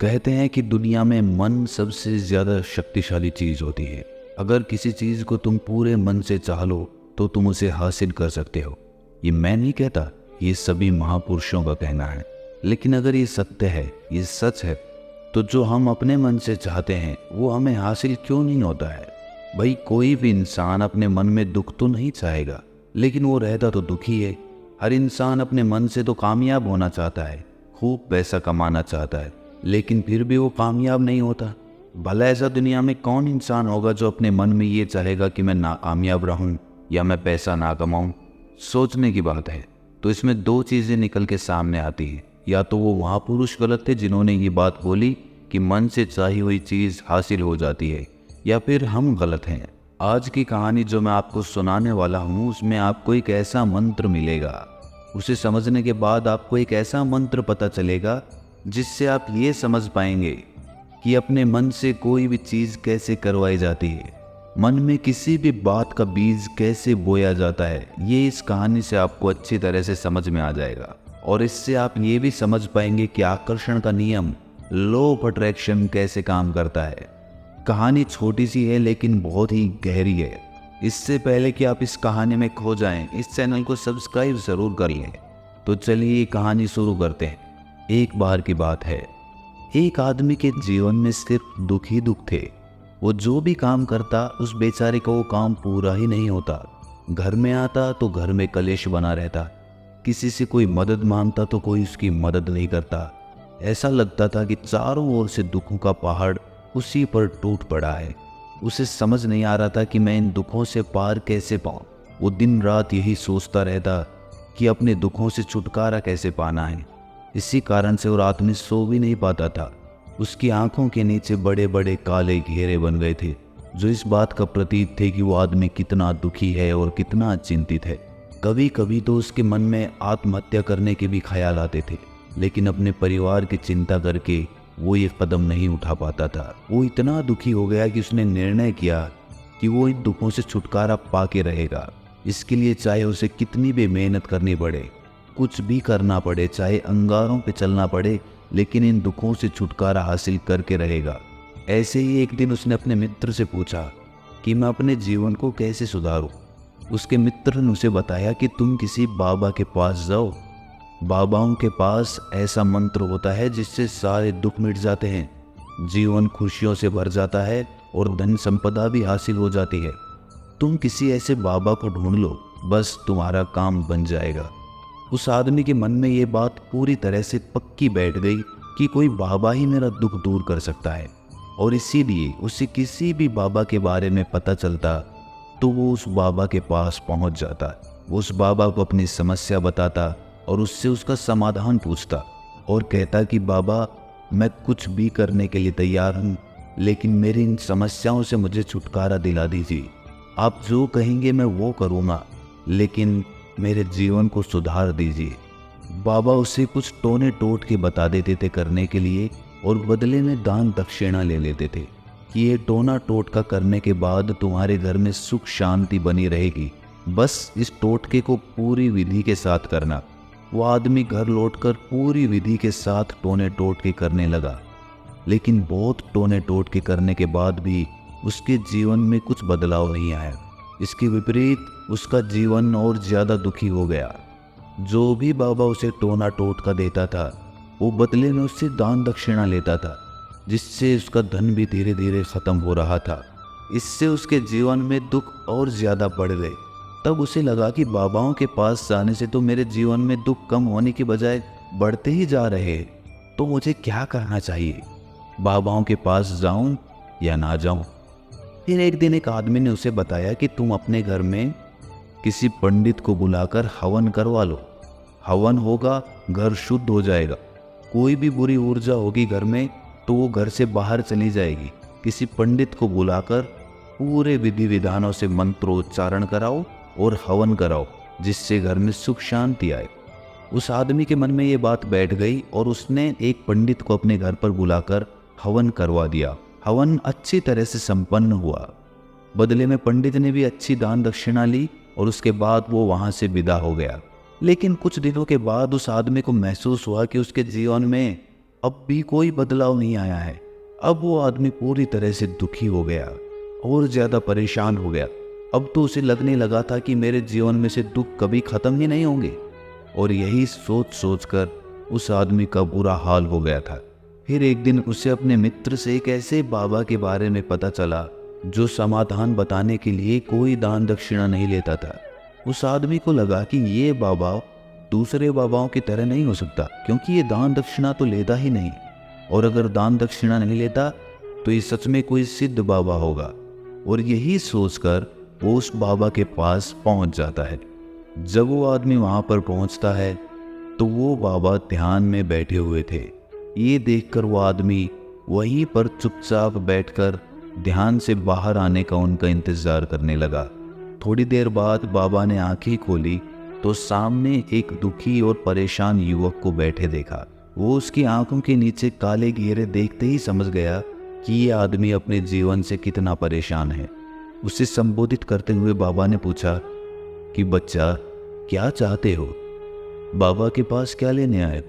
कहते हैं कि दुनिया में मन सबसे ज़्यादा शक्तिशाली चीज़ होती है। अगर किसी चीज़ को तुम पूरे मन से चाह लो तो तुम उसे हासिल कर सकते हो। ये मैं नहीं कहता, ये सभी महापुरुषों का कहना है। लेकिन अगर ये सत्य है, ये सच है, तो जो हम अपने मन से चाहते हैं वो हमें हासिल क्यों नहीं होता है? भाई, कोई भी इंसान अपने मन में दुख तो नहीं चाहेगा, लेकिन वो रहता तो दुखी है। हर इंसान अपने मन से तो कामयाब होना चाहता है, खूब पैसा कमाना चाहता है, लेकिन फिर भी वो कामयाब नहीं होता। भला ऐसा दुनिया में कौन इंसान होगा जो अपने मन में ये चाहेगा कि मैं नाकामयाब रहूं या मैं पैसा ना कमाऊं? सोचने की बात है। तो इसमें दो चीज़ें निकल के सामने आती हैं। या तो वो महापुरुष गलत थे जिन्होंने ये बात बोली कि मन से चाही हुई चीज़ हासिल हो जाती है, या फिर हम गलत हैं। आज की कहानी जो मैं आपको सुनाने वाला हूँ उसमें आपको एक ऐसा मंत्र मिलेगा। उसे समझने के बाद आपको एक ऐसा मंत्र पता चलेगा जिससे आप ये समझ पाएंगे कि अपने मन से कोई भी चीज़ कैसे करवाई जाती है, मन में किसी भी बात का बीज कैसे बोया जाता है। ये इस कहानी से आपको अच्छी तरह से समझ में आ जाएगा। और इससे आप ये भी समझ पाएंगे कि आकर्षण का नियम, लॉ ऑफ अट्रैक्शन, कैसे काम करता है। कहानी छोटी सी है लेकिन बहुत ही गहरी है। इससे पहले कि आप इस कहानी में खो जाएं, इस चैनल को सब्सक्राइब ज़रूर कर लें। तो चलिए कहानी शुरू करते हैं। एक बार की बात है, एक आदमी के जीवन में सिर्फ दुख ही दुख थे। वो जो भी काम करता उस बेचारे का वो काम पूरा ही नहीं होता। घर में आता तो घर में कलेश बना रहता, किसी से कोई मदद मांगता तो कोई उसकी मदद नहीं करता। ऐसा लगता था कि चारों ओर से दुखों का पहाड़ उसी पर टूट पड़ा है। उसे समझ नहीं आ रहा था कि मैं इन दुखों से पार कैसे पाऊँ। वो दिन रात यही सोचता रहता कि अपने दुखों से छुटकारा कैसे पाना है। इसी कारण से वो रात में सो भी नहीं पाता था। उसकी आंखों के नीचे बड़े बड़े काले घेरे बन गए थे, जो इस बात का प्रतीक थे कि वो आदमी कितना दुखी है और कितना चिंतित है। कभी कभी तो उसके मन में आत्महत्या करने के भी ख्याल आते थे, लेकिन अपने परिवार की चिंता करके वो ये कदम नहीं उठा पाता था। वो इतना दुखी हो गया कि उसने निर्णय किया कि वो इन दुखों से छुटकारा पा के रहेगा। इसके लिए चाहे उसे कितनी भी मेहनत करनी पड़े, कुछ भी करना पड़े, चाहे अंगारों पे चलना पड़े, लेकिन इन दुखों से छुटकारा हासिल करके रहेगा। ऐसे ही एक दिन उसने अपने मित्र से पूछा कि मैं अपने जीवन को कैसे सुधारूं। उसके मित्र ने उसे बताया कि तुम किसी बाबा के पास जाओ। बाबाओं के पास ऐसा मंत्र होता है जिससे सारे दुख मिट जाते हैं, जीवन खुशियों से भर जाता है और धन संपदा भी हासिल हो जाती है। तुम किसी ऐसे बाबा को ढूंढ लो, बस तुम्हारा काम बन जाएगा। उस आदमी के मन में ये बात पूरी तरह से पक्की बैठ गई कि कोई बाबा ही मेरा दुख दूर कर सकता है, और इसीलिए उसे किसी भी बाबा के बारे में पता चलता तो वो उस बाबा के पास पहुंच जाता। वो उस बाबा को अपनी समस्या बताता और उससे उसका समाधान पूछता और कहता कि बाबा, मैं कुछ भी करने के लिए तैयार हूँ, लेकिन मेरी इन समस्याओं से मुझे छुटकारा दिला दीजिए। आप जो कहेंगे मैं वो करूँगा, लेकिन मेरे जीवन को सुधार दीजिए। बाबा उसे कुछ टोने टोट के बता देते थे करने के लिए, और बदले में दान दक्षिणा ले लेते थे कि ये टोना टोटका करने के बाद तुम्हारे घर में सुख शांति बनी रहेगी, बस इस टोटके को पूरी विधि के साथ करना। वो आदमी घर लौटकर पूरी विधि के साथ टोने टोटके करने लगा, लेकिन बहुत टोने टोटके करने के बाद भी उसके जीवन में कुछ बदलाव नहीं आया। इसके विपरीत उसका जीवन और ज़्यादा दुखी हो गया। जो भी बाबा उसे टोना टोटका देता था, वो बदले में उससे दान दक्षिणा लेता था, जिससे उसका धन भी धीरे धीरे ख़त्म हो रहा था। इससे उसके जीवन में दुख और ज़्यादा बढ़ गए। तब उसे लगा कि बाबाओं के पास जाने से तो मेरे जीवन में दुख कम होने की बजाय बढ़ते ही जा रहे हैं, तो मुझे क्या करना चाहिए? बाबाओं के पास जाऊं या ना जाऊं? फिर एक दिन एक आदमी ने उसे बताया कि तुम अपने घर में किसी पंडित को बुलाकर हवन करवा लो। हवन होगा, घर शुद्ध हो जाएगा। कोई भी बुरी ऊर्जा होगी घर में तो वो घर से बाहर चली जाएगी। किसी पंडित को बुलाकर पूरे विधि विधानों से मंत्रोच्चारण कराओ और हवन कराओ, जिससे घर में सुख शांति आए। उस आदमी के मन में ये बात बैठ गई और उसने एक पंडित को अपने घर पर बुलाकर हवन करवा दिया। हवन अच्छी तरह से संपन्न हुआ। बदले में पंडित ने भी अच्छी दान दक्षिणा ली और उसके बाद वो वहाँ से विदा हो गया। लेकिन कुछ दिनों के बाद उस आदमी को महसूस हुआ कि उसके जीवन में अब भी कोई बदलाव नहीं आया है। अब वो आदमी पूरी तरह से दुखी हो गया और ज़्यादा परेशान हो गया। अब तो उसे लगने लगा था कि मेरे जीवन में से दुख कभी ख़त्म ही नहीं होंगे। और यही सोच सोच कर उस आदमी का बुरा हाल हो गया था। फिर एक दिन उसे अपने मित्र से एक ऐसे बाबा के बारे में पता चला जो समाधान बताने के लिए कोई दान दक्षिणा नहीं लेता था। उस आदमी को लगा कि ये बाबा दूसरे बाबाओं की तरह नहीं हो सकता, क्योंकि ये दान दक्षिणा तो लेता ही नहीं, और अगर दान दक्षिणा नहीं लेता तो ये सच में कोई सिद्ध बाबा होगा। और यही सोचकर वो उस बाबा के पास पहुंच जाता है। जब वो आदमी वहां पर पहुंचता है तो वो बाबा ध्यान में बैठे हुए थे। ये देखकर वो आदमी वहीं पर चुपचाप बैठकर ध्यान से बाहर आने का उनका इंतजार करने लगा। थोड़ी देर बाद बाबा ने आंखें खोली तो सामने एक दुखी और परेशान युवक को बैठे देखा। वो उसकी आंखों के नीचे काले घेरे देखते ही समझ गया कि ये आदमी अपने जीवन से कितना परेशान है। उसे संबोधित करते हुए बाबा ने पूछा कि बच्चा, क्या चाहते हो? बाबा के पास क्या लेने आए?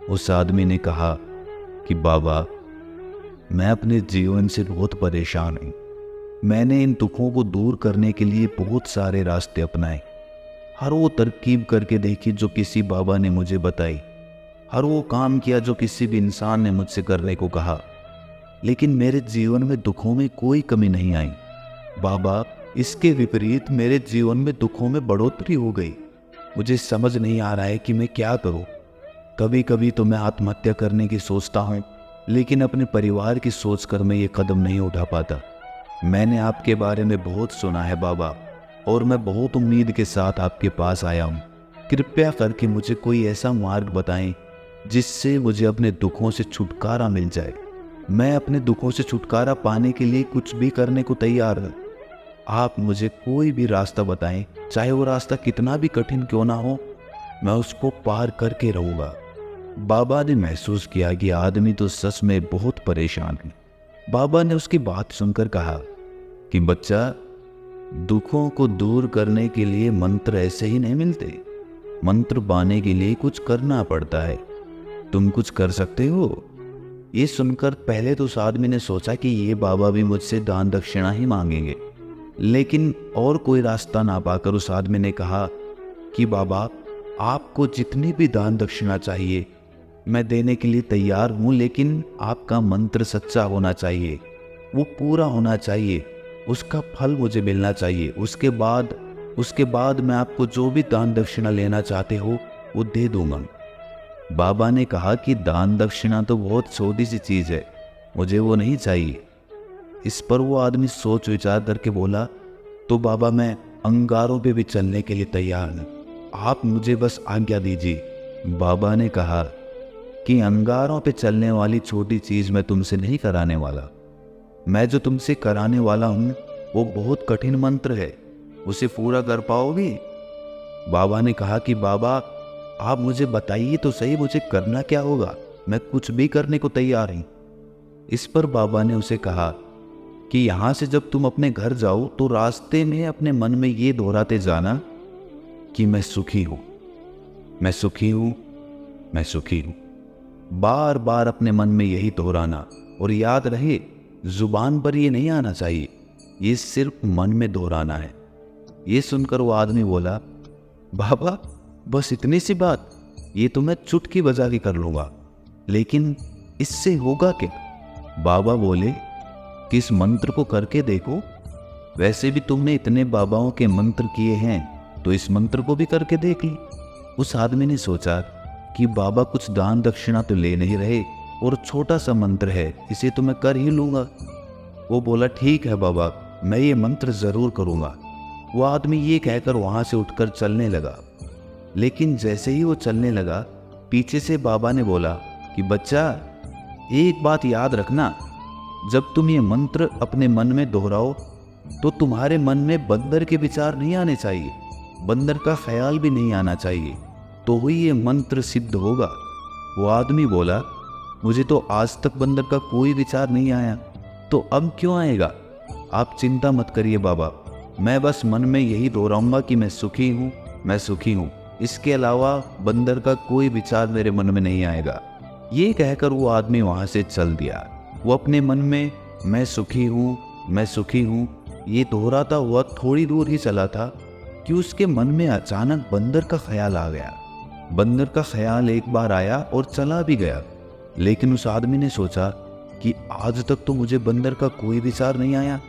उस आदमी ने कहा कि बाबा, मैं अपने जीवन से बहुत परेशान हूँ। मैंने इन दुखों को दूर करने के लिए बहुत सारे रास्ते अपनाए। हर वो तरकीब करके देखी जो किसी बाबा ने मुझे बताई। हर वो काम किया जो किसी भी इंसान ने मुझसे करने को कहा, लेकिन मेरे जीवन में दुखों में कोई कमी नहीं आई। बाबा, इसके विपरीत मेरे जीवन में दुखों में बढ़ोतरी हो गई। मुझे समझ नहीं आ रहा है कि मैं क्या करूं। कभी कभी तो मैं आत्महत्या करने की सोचता हूं, लेकिन अपने परिवार की सोचकर मैं ये कदम नहीं उठा पाता। मैंने आपके बारे में बहुत सुना है बाबा, और मैं बहुत उम्मीद के साथ आपके पास आया हूँ। कृपया करके मुझे कोई ऐसा मार्ग बताएं जिससे मुझे अपने दुखों से छुटकारा मिल जाए। मैं अपने दुखों से छुटकारा पाने के लिए कुछ भी करने को तैयार हूँ। आप मुझे कोई भी रास्ता बताएं, चाहे वो रास्ता कितना भी कठिन क्यों ना हो, मैं उसको पार करके रहूँगा। बाबा ने महसूस किया कि आदमी तो सच में बहुत परेशान है। बाबा ने उसकी बात सुनकर कहा कि बच्चा, दुखों को दूर करने के लिए मंत्र ऐसे ही नहीं मिलते। मंत्र पाने के लिए कुछ करना पड़ता है। तुम कुछ कर सकते हो? ये सुनकर पहले तो उस आदमी ने सोचा कि ये बाबा भी मुझसे दान दक्षिणा ही मांगेंगे, लेकिन और कोई रास्ता ना पाकर उस आदमी ने कहा कि बाबा, आपको जितनी भी दान दक्षिणा चाहिए मैं देने के लिए तैयार हूँ, लेकिन आपका मंत्र सच्चा होना चाहिए, वो पूरा होना चाहिए, उसका फल मुझे मिलना चाहिए। उसके बाद मैं आपको जो भी दान दक्षिणा लेना चाहते हो वो दे दूंगा। बाबा ने कहा कि दान दक्षिणा तो बहुत छोटी सी चीज़ है, मुझे वो नहीं चाहिए। इस पर वो आदमी सोच विचार करके बोला, तो बाबा, मैं अंगारों पे भी चलने के लिए तैयार हूँ, आप मुझे बस आज्ञा दीजिए। बाबा ने कहा कि अंगारों पे चलने वाली छोटी चीज़ मैं तुमसे नहीं कराने वाला। मैं जो तुमसे कराने वाला हूँ वो बहुत कठिन मंत्र है, उसे पूरा कर पाओगे? बाबा ने कहा कि बाबा, आप मुझे बताइए तो सही, मुझे करना क्या होगा? मैं कुछ भी करने को तैयार हूँ। इस पर बाबा ने उसे कहा कि यहाँ से जब तुम अपने घर जाओ तो रास्ते में अपने मन में ये दोहराते जाना कि मैं सुखी हूँ, मैं सुखी हूँ, मैं सुखी हूँ। बार बार अपने मन में यही दोहराना, और याद रहे, जुबान पर ये नहीं आना चाहिए, ये सिर्फ मन में दोहराना है। ये सुनकर वो आदमी बोला, बाबा, बस इतनी सी बात? ये तो मैं चुटकी बजा के कर लूँगा, लेकिन इससे होगा क्या? बाबा बोले कि इस मंत्र को करके देखो। वैसे भी तुमने इतने बाबाओं के मंत्र किए हैं, तो इस मंत्र को भी करके देख ली। उस आदमी ने सोचा कि बाबा कुछ दान दक्षिणा तो ले नहीं रहे, और छोटा सा मंत्र है, इसे तो मैं कर ही लूँगा। वो बोला, ठीक है बाबा, मैं ये मंत्र ज़रूर करूँगा। वो आदमी ये कहकर वहाँ से उठकर चलने लगा, लेकिन जैसे ही वो चलने लगा, पीछे से बाबा ने बोला कि बच्चा, एक बात याद रखना, जब तुम ये मंत्र अपने मन में दोहराओ तो तुम्हारे मन में बंदर के विचार नहीं आने चाहिए, बंदर का ख्याल भी नहीं आना चाहिए, तो ही ये मंत्र सिद्ध होगा। वो आदमी बोला, मुझे तो आज तक बंदर का कोई विचार नहीं आया, तो अब क्यों आएगा? आप चिंता मत करिए बाबा, मैं बस मन में यही दोहराऊंगा कि मैं सुखी हूँ, मैं सुखी हूँ। इसके अलावा बंदर का कोई विचार मेरे मन में नहीं आएगा। ये कहकर वो आदमी वहां से चल दिया। वो अपने मन में मैं सुखी हूँ, मैं सुखी हूँ ये दोहराता हुआ थोड़ी दूर ही चला था कि उसके मन में अचानक बंदर का ख्याल आ गया। बंदर का ख्याल एक बार आया और चला भी गया, लेकिन उस आदमी ने सोचा कि आज तक तो मुझे बंदर का कोई विचार नहीं आया,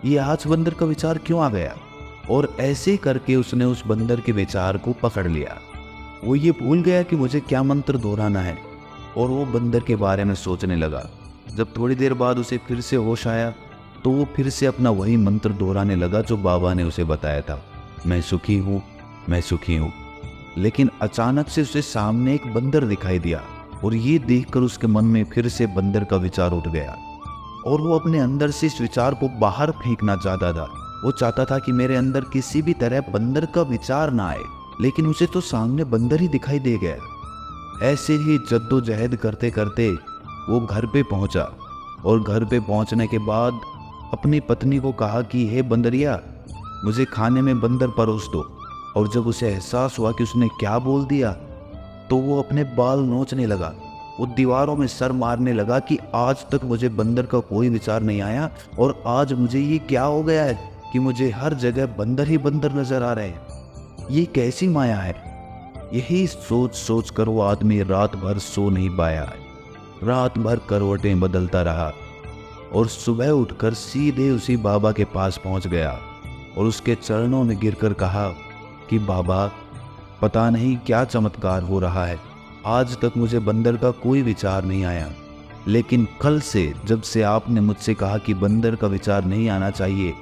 ये आज बंदर का विचार क्यों आ गया। और ऐसे करके उसने उस बंदर के विचार को पकड़ लिया। वो ये भूल गया कि मुझे क्या मंत्र दोहराना है और वो बंदर के बारे में सोचने लगा। जब थोड़ी देर बाद उसे फिर से होश आया तो वो फिर से अपना वही मंत्र दोहराने लगा जो बाबा ने उसे बताया था, मैं सुखी हूँ, मैं सुखी हूँ। लेकिन अचानक से उसे सामने एक बंदर दिखाई दिया और ये देखकर उसके मन में फिर से बंदर का विचार उठ गया और वो अपने अंदर से इस विचार को बाहर फेंकना चाहता था। वो चाहता था कि मेरे अंदर किसी भी तरह बंदर का विचार ना आए, लेकिन उसे तो सामने बंदर ही दिखाई दे गया। ऐसे ही जद्दोजहद करते करते वो घर पे पहुंचा और घर पे पहुंचने के बाद अपनी पत्नी को कहा कि हे बंदरिया, मुझे खाने में बंदर परोस दो। और जब उसे एहसास हुआ कि उसने क्या बोल दिया तो वो अपने बाल नोचने लगा। वो दीवारों में सर मारने लगा कि आज तक मुझे बंदर का कोई विचार नहीं आया और आज मुझे ये क्या हो गया है कि मुझे हर जगह बंदर ही बंदर नजर आ रहे हैं, ये कैसी माया है। यही सोच सोच कर वो आदमी रात भर सो नहीं पाया। रात भर करवटें बदलता रहा और सुबह उठकर सीधे उसी बाबा के पास पहुंच गया और उसके चरणों में गिरकर कहा कि बाबा, पता नहीं क्या चमत्कार हो रहा है, आज तक मुझे बंदर का कोई विचार नहीं आया, लेकिन कल से जब से आपने मुझसे कहा कि बंदर का विचार नहीं आना चाहिए,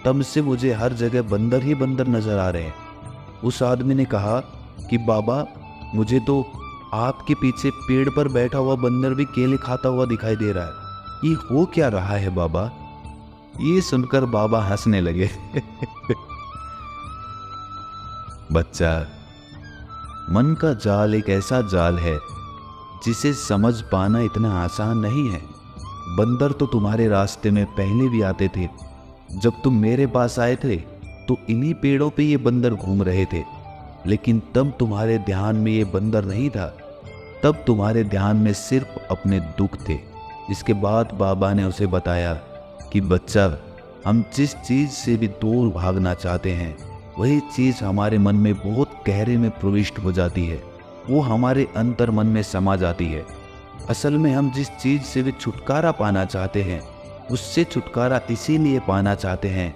तब से मुझे हर जगह बंदर ही बंदर नजर आ रहे हैं। उस आदमी ने कहा कि बाबा, मुझे तो आपके पीछे पेड़ पर बैठा हुआ बंदर भी केले खाता हुआ दिखाई दे रहा है, ये हो क्या रहा है बाबा। ये सुनकर बाबा हंसने लगे। बच्चा, मन का जाल एक ऐसा जाल है जिसे समझ पाना इतना आसान नहीं है। बंदर तो तुम्हारे रास्ते में पहले भी आते थे। जब तुम मेरे पास आए थे तो इन्हीं पेड़ों पे ये बंदर घूम रहे थे, लेकिन तब तुम्हारे ध्यान में ये बंदर नहीं था, तब तुम्हारे ध्यान में सिर्फ अपने दुख थे। इसके बाद बाबा ने उसे बताया कि बच्चा, हम जिस चीज़ से भी दूर भागना चाहते हैं वही चीज़ हमारे मन में बहुत गहरे में प्रविष्ट हो जाती है, वो हमारे अंतर मन में समा जाती है। असल में हम जिस चीज़ से भी छुटकारा पाना चाहते हैं उससे छुटकारा इसीलिए पाना चाहते हैं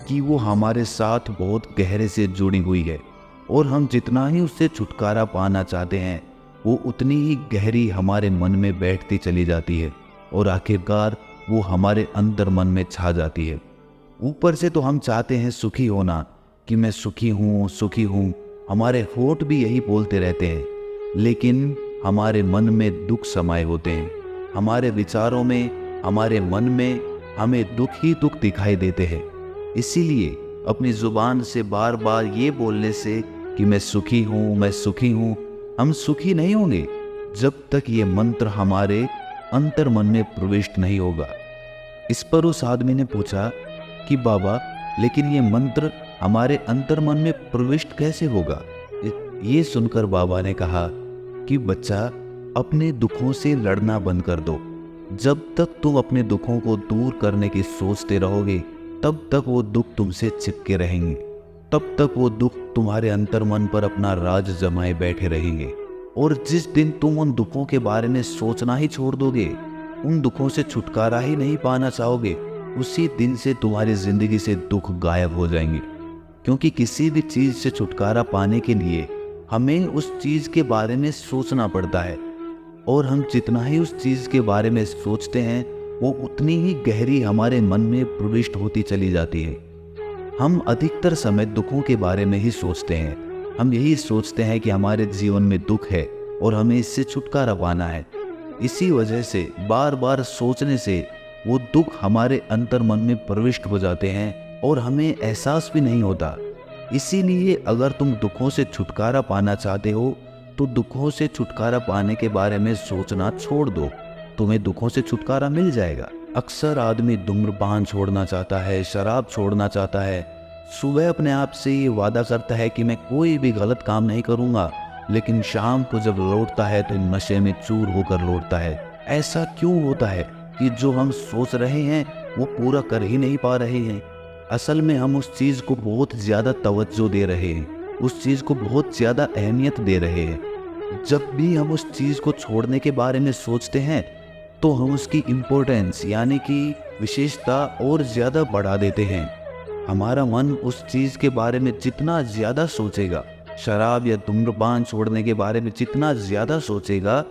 कि वो हमारे साथ बहुत गहरे से जुड़ी हुई है, और हम जितना ही उससे छुटकारा पाना चाहते हैं वो उतनी ही गहरी हमारे मन में बैठती चली जाती है और आखिरकार वो हमारे अंदर मन में छा जाती है। ऊपर से तो हम चाहते हैं सुखी होना, कि मैं सुखी हूँ सुखी हूँ, हमारे होठ भी यही बोलते रहते हैं, लेकिन हमारे मन में दुख समाये होते हैं। हमारे विचारों में, हमारे मन में हमें दुख ही दुख दिखाई देते हैं। इसीलिए अपनी जुबान से बार बार ये बोलने से कि मैं सुखी हूँ मैं सुखी हूँ, हम सुखी नहीं होंगे जब तक ये मंत्र हमारे अंतर मन में प्रविष्ट नहीं होगा। इस पर उस आदमी ने पूछा कि बाबा, लेकिन ये मंत्र हमारे अंतर मन में प्रविष्ट कैसे होगा। ये सुनकर बाबा ने कहा कि बच्चा, अपने दुखों से लड़ना बंद कर दो। जब तक तुम अपने दुखों को दूर करने की सोचते रहोगे तब तक वो दुख तुमसे चिपके रहेंगे, तब तक वो दुख तुम्हारे अंतर मन पर अपना राज जमाए बैठे रहेंगे। और जिस दिन तुम उन दुखों के बारे में सोचना ही छोड़ दोगे, उन दुखों से छुटकारा ही नहीं पाना चाहोगे, उसी दिन से तुम्हारी जिंदगी से दुख गायब हो जाएंगे। क्योंकि किसी भी चीज़ से छुटकारा पाने के लिए हमें उस चीज़ के बारे में सोचना पड़ता है, और हम जितना ही उस चीज़ के बारे में सोचते हैं वो उतनी ही गहरी हमारे मन में प्रविष्ट होती चली जाती है। हम अधिकतर समय दुखों के बारे में ही सोचते हैं। हम यही सोचते हैं कि हमारे जीवन में दुख है और हमें इससे छुटकारा पाना है। इसी वजह से बार बार सोचने से वो दुख हमारे अंतर मन में प्रविष्ट हो जाते हैं और हमें एहसास भी नहीं होता। इसीलिए अगर तुम दुखों से छुटकारा पाना चाहते हो तो दुखों से छुटकारा पाने के बारे में सोचना छोड़ दो, तुम्हें दुखों से छुटकारा मिल जाएगा। अक्सर आदमी धूम्रपान छोड़ना चाहता है, शराब छोड़ना चाहता है, सुबह अपने आप से ये वादा करता है कि मैं कोई भी गलत काम नहीं करूँगा, लेकिन शाम को जब लौटता है तो नशे में चूर होकर लौटता है। ऐसा क्यों होता है कि जो हम सोच रहे हैं वो पूरा कर ही नहीं पा रहे हैं? असल में हम उस चीज़ को बहुत ज़्यादा तवज्जो दे रहे हैं, उस चीज़ को बहुत ज़्यादा अहमियत दे रहे हैं। जब भी हम उस चीज़ को छोड़ने के बारे में सोचते हैं तो हम उसकी इम्पोर्टेंस यानी कि विशेषता और ज़्यादा बढ़ा देते हैं। हमारा मन उस चीज़ के बारे में जितना ज़्यादा सोचेगा, शराब या धूम्रपान छोड़ने के बारे में जितना ज़्यादा सोचेगा,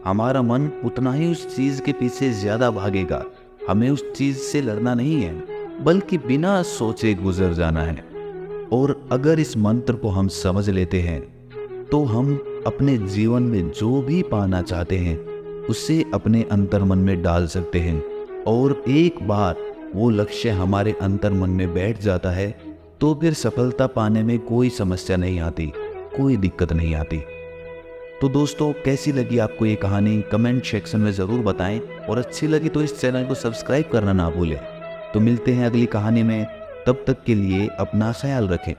हमारा मन उतना ही उस चीज़ के पीछे ज़्यादा भागेगा। हमें उस चीज़ से लड़ना नहीं है, बल्कि बिना सोचे गुजर जाना है। और अगर इस मंत्र को हम समझ लेते हैं तो हम अपने जीवन में जो भी पाना चाहते हैं उसे अपने अंतर्मन में डाल सकते हैं। और एक बार वो लक्ष्य हमारे अंतर्मन में बैठ जाता है तो फिर सफलता पाने में कोई समस्या नहीं आती, कोई दिक्कत नहीं आती। तो दोस्तों, कैसी लगी आपको ये कहानी कमेंट सेक्शन में ज़रूर बताएं, और अच्छी लगी तो इस चैनल को सब्सक्राइब करना ना भूलें। तो मिलते हैं अगली कहानी में, तब तक के लिए अपना ख्याल रखें।